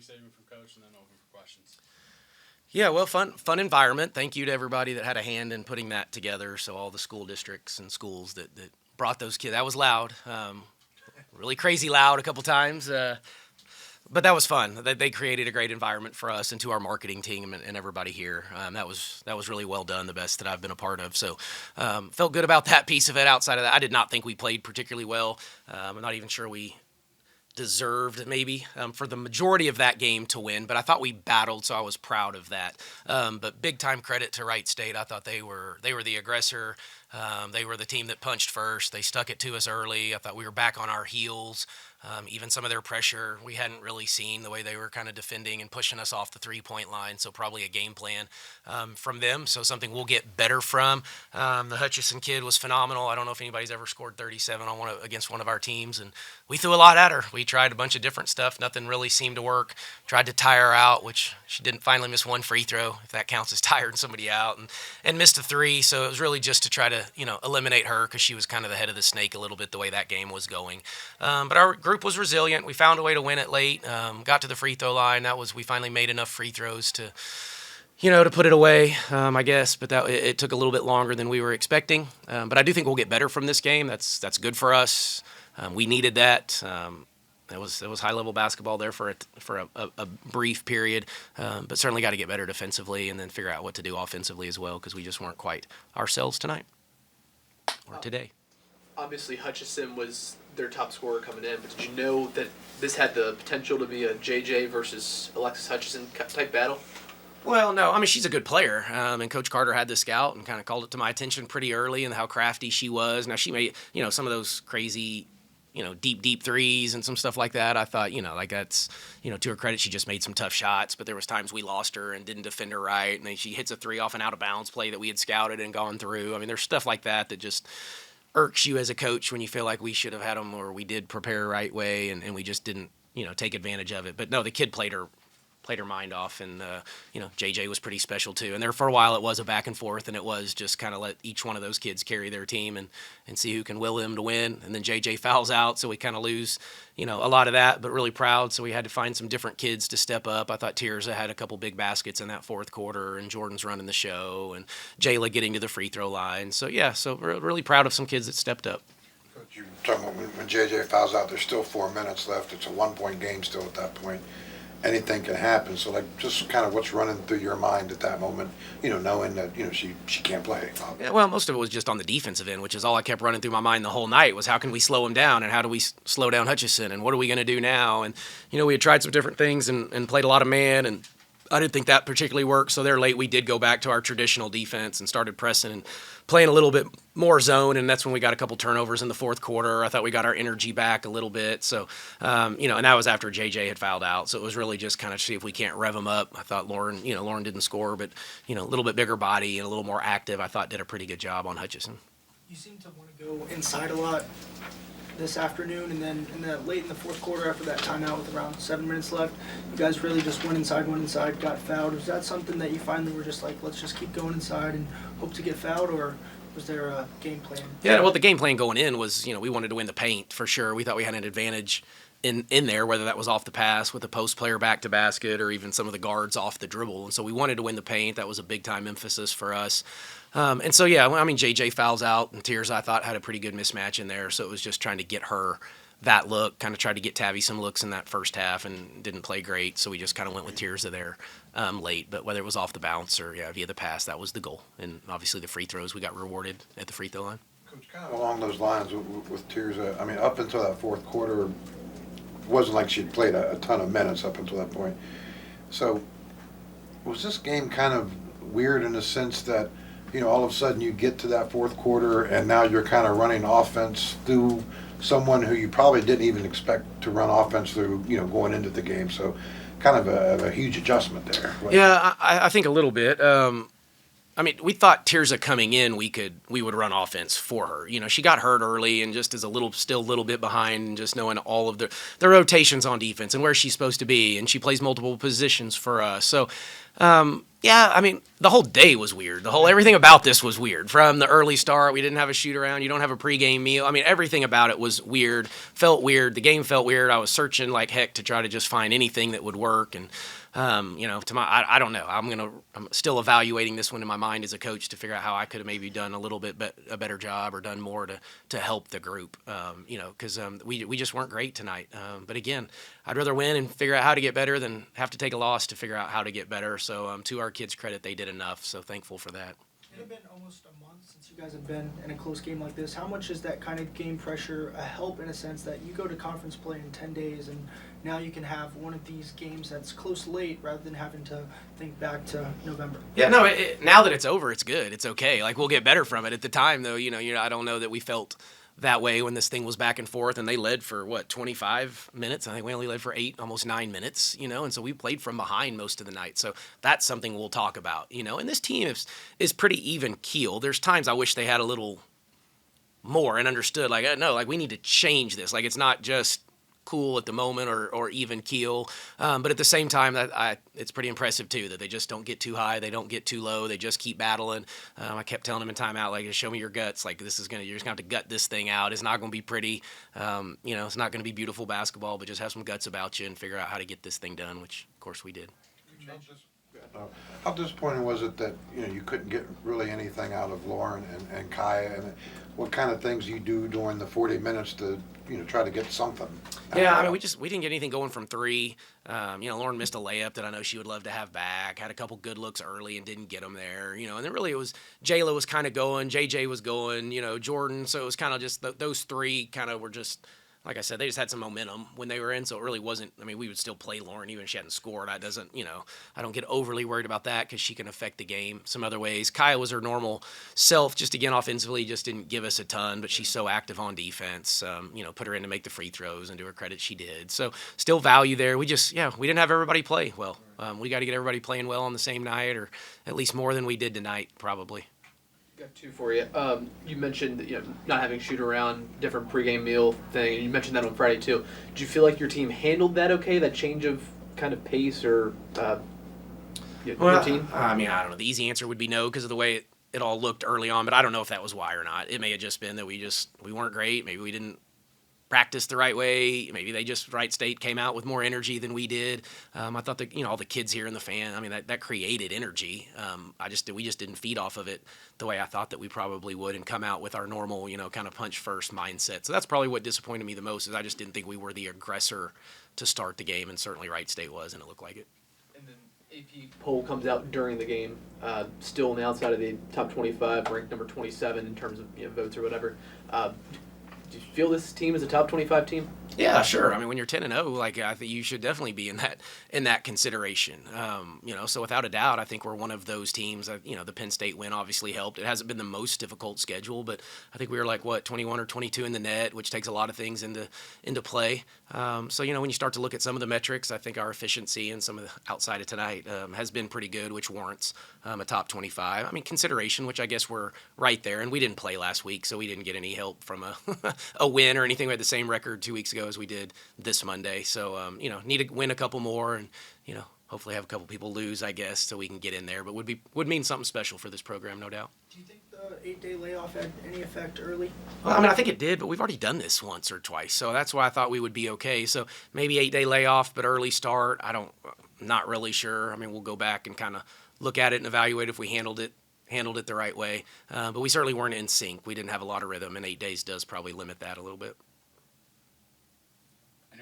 saving from Coach, and then open for questions. Yeah, well, fun environment. Thank you to everybody that had a hand in putting that together. So all the school districts and schools that brought those kids. That was loud, really crazy loud a couple times. But that was fun. They created a great environment for us and to our marketing team and everybody here. That was really well done, the best that I've been a part of. So felt good about that piece of it. Outside of that, I did not think we played particularly well. I'm not even sure we deserved maybe for the majority of that game to win, but I thought we battled, so I was proud of that. But big time credit to Wright State. I thought they were the aggressor. They were the team that punched first. They stuck it to us early. I thought we were back on our heels. Even some of their pressure we hadn't really seen, the way they were kind of defending and pushing us off the three-point line. So probably a game plan from them. So something we'll get better from. The Hutcheson kid was phenomenal. I don't know if anybody's ever scored 37 against one of our teams, and we threw a lot at her. We tried a bunch of different stuff. Nothing really seemed to work. Tried to tire her out, which she didn't finally miss one free throw, if that counts as tiring somebody out, and missed a three. So it was really just to try to eliminate her because she was kind of the head of the snake a little bit the way that game was going. But our group was resilient. We found a way to win it late. Got to the free throw line. We finally made enough free throws to put it away, I guess. But it took a little bit longer than we were expecting. But I do think we'll get better from this game. That's good for us. We needed that. It was high level basketball there for a brief period, but certainly got to get better defensively and then figure out what to do offensively as well, because we just weren't quite ourselves tonight or today. Obviously, Hutcheson was their top scorer coming in, but did you know that this had the potential to be a JJ versus Alexis Hutcheson type battle? Well, no. I mean, she's a good player, and Coach Carter had this scout and kind of called it to my attention pretty early and how crafty she was. Now, she made, some of those crazy, deep threes and some stuff like that. I thought, that's, to her credit, she just made some tough shots, but there was times we lost her and didn't defend her right, and then she hits a three off an out-of-bounds play that we had scouted and gone through. I mean, there's stuff like that just irks you as a coach when you feel like we should have had them or we did prepare the right way and we just didn't, take advantage of it. But no, the kid played her mind off, and JJ was pretty special too. And there for a while it was a back and forth, and it was just kind of let each one of those kids carry their team and see who can will them to win. And then JJ fouls out, so we kind of lose a lot of that, but really proud. So we had to find some different kids to step up. I thought Tirza had a couple big baskets in that fourth quarter, and Jordan's running the show, and Jayla getting to the free throw line. So yeah, so we're really proud of some kids that stepped up. You were talking about when JJ fouls out, there's still 4 minutes left. It's a 1-point game still at that point. Anything can happen. So, just kind of what's running through your mind at that moment, knowing that, she can't play. Yeah, well, most of it was just on the defensive end, which is all I kept running through my mind the whole night was how can we slow him down and how do we slow down Hutcheson and what are we going to do now? And, we had tried some different things and played a lot of man, and I didn't think that particularly worked. So there late we did go back to our traditional defense and started pressing and playing a little bit more zone, and that's when we got a couple turnovers in the fourth quarter. I thought we got our energy back a little bit. So, and that was after JJ had fouled out. So it was really just kind of see if we can't rev them up. I thought Lauren didn't score, but, a little bit bigger body and a little more active, I thought did a pretty good job on Hutcheson. You seem to want to go inside a lot this afternoon, and then late in the fourth quarter after that timeout with around 7 minutes left, you guys really just went inside, got fouled. Was that something that you finally were just like, let's just keep going inside and hope to get fouled, or was there a game plan? Yeah, well, the game plan going in was, we wanted to win the paint for sure. We thought we had an advantage in there, whether that was off the pass with a post player back to basket or even some of the guards off the dribble. And so we wanted to win the paint. That was a big time emphasis for us. And so, yeah, I mean, JJ fouls out, and Tirza, I thought, had a pretty good mismatch in there. So it was just trying to get her that look, kind of tried to get Tabby some looks in that first half and didn't play great. So we just kind of went with Tirza there late. But whether it was off the bounce or, via the pass, that was the goal. And obviously the free throws, we got rewarded at the free throw line. Coach, kind of along those lines with Tirza, I mean, up until that fourth quarter, it wasn't like she'd played a ton of minutes up until that point. So was this game kind of weird in the sense that, all of a sudden you get to that fourth quarter and now you're kind of running offense through someone who you probably didn't even expect to run offense through, going into the game. So kind of a huge adjustment there. Yeah, I think a little bit. I mean, we thought Tirza coming in, we would run offense for her. She got hurt early and just is still a little bit behind, and just knowing all of the rotations on defense and where she's supposed to be, and she plays multiple positions for us. So, Yeah, I mean, the whole day was weird. Everything about this was weird. From the early start, we didn't have a shoot around. You don't have a pregame meal. I mean, everything about it was weird. Felt weird. The game felt weird. I was searching like heck to try to just find anything that would work. And I don't know. I'm still evaluating this one in my mind as a coach to figure out how I could have maybe done a little bit a better job or done more to help the group. Because we just weren't great tonight. But again, I'd rather win and figure out how to get better than have to take a loss to figure out how to get better. So to our kids' credit, they did enough. So thankful for that. It had been almost a month since you guys have been in a close game like this. How much is that kind of game pressure a help in a sense that you go to conference play in 10 days and now you can have one of these games that's close late rather than having to think back to November? Yeah, no, now that it's over, it's good. It's okay. Like, we'll get better from it. At the time, though, I don't know that we felt that way when this thing was back and forth, and they led for 25 minutes. I think we only led for 8, almost 9 minutes, and so we played from behind most of the night. So that's something we'll talk about, and this team is pretty even keel. There's times I wish they had a little more and understood, like, no, like, we need to change this. Like, it's not just cool at the moment or even keel, but at the same time, it's pretty impressive too that they just don't get too high, they don't get too low, they just keep battling. I kept telling them in timeout, like, show me your guts. Like, you're just gonna have to gut this thing out. It's not gonna be pretty, it's not gonna be beautiful basketball, but just have some guts about you and figure out how to get this thing done, which of course we did. How disappointing was it that you couldn't get really anything out of Lauren and Kaya, and what kind of things you do during the 40 minutes to try to get something? Yeah, I mean, we didn't get anything going from 3. Lauren missed a layup that I know she would love to have back. Had a couple good looks early and didn't get them there. And then really it was Jayla was kind of going, JJ was going, Jordan. So it was kind of just those 3 kind of were just. Like I said, they just had some momentum when they were in, so it really wasn't. I mean, we would still play Lauren even if she hadn't scored. I don't get overly worried about that because she can affect the game some other ways. Kaya was her normal self, just again offensively, just didn't give us a ton, but she's so active on defense. Put her in to make the free throws, and to her credit, she did. So still value there. We didn't have everybody play well. We got to get everybody playing well on the same night, or at least more than we did tonight, probably. Got 2 for you. You mentioned not having shoot around, different pregame meal thing, and you mentioned that on Friday too. Did you feel like your team handled that okay? That change of kind of pace or routine? I mean, I don't know. The easy answer would be no because of the way it all looked early on, but I don't know if that was why or not. It may have just been that we weren't great. Maybe we didn't practice the right way. Maybe Wright State came out with more energy than we did. I thought that all the kids here in the fan. I mean that created energy. We just didn't feed off of it the way I thought that we probably would and come out with our normal kind of punch first mindset. So that's probably what disappointed me the most is I just didn't think we were the aggressor to start the game, and certainly Wright State was, and it looked like it. And then AP poll comes out during the game, still on the outside of the top 25, ranked number 27 in terms of votes or whatever. Do you feel this team is a top 25 team? Yeah, sure. I mean, when you're 10-0, like I think you should definitely be in that consideration. So without a doubt, I think we're one of those teams. The Penn State win obviously helped. It hasn't been the most difficult schedule, but I think we were 21 or 22 in the net, which takes a lot of things into play. So when you start to look at some of the metrics, I think our efficiency and some of the outside of tonight has been pretty good, which warrants a top 25. I mean, consideration, which I guess we're right there, and we didn't play last week, so we didn't get any help from a win or anything. We had the same record 2 weeks ago as we did this Monday. So, need to win a couple more and, hopefully have a couple people lose, I guess, so we can get in there. But would mean something special for this program, no doubt. Do you think the 8-day layoff had any effect early? Well, I mean, I think it did, but we've already done this once or twice. So that's why I thought we would be okay. So maybe 8-day layoff, but early start. Not really sure. I mean, we'll go back and kind of look at it and evaluate if we handled it the right way. But we certainly weren't in sync. We didn't have a lot of rhythm, and 8 days does probably limit that a little bit.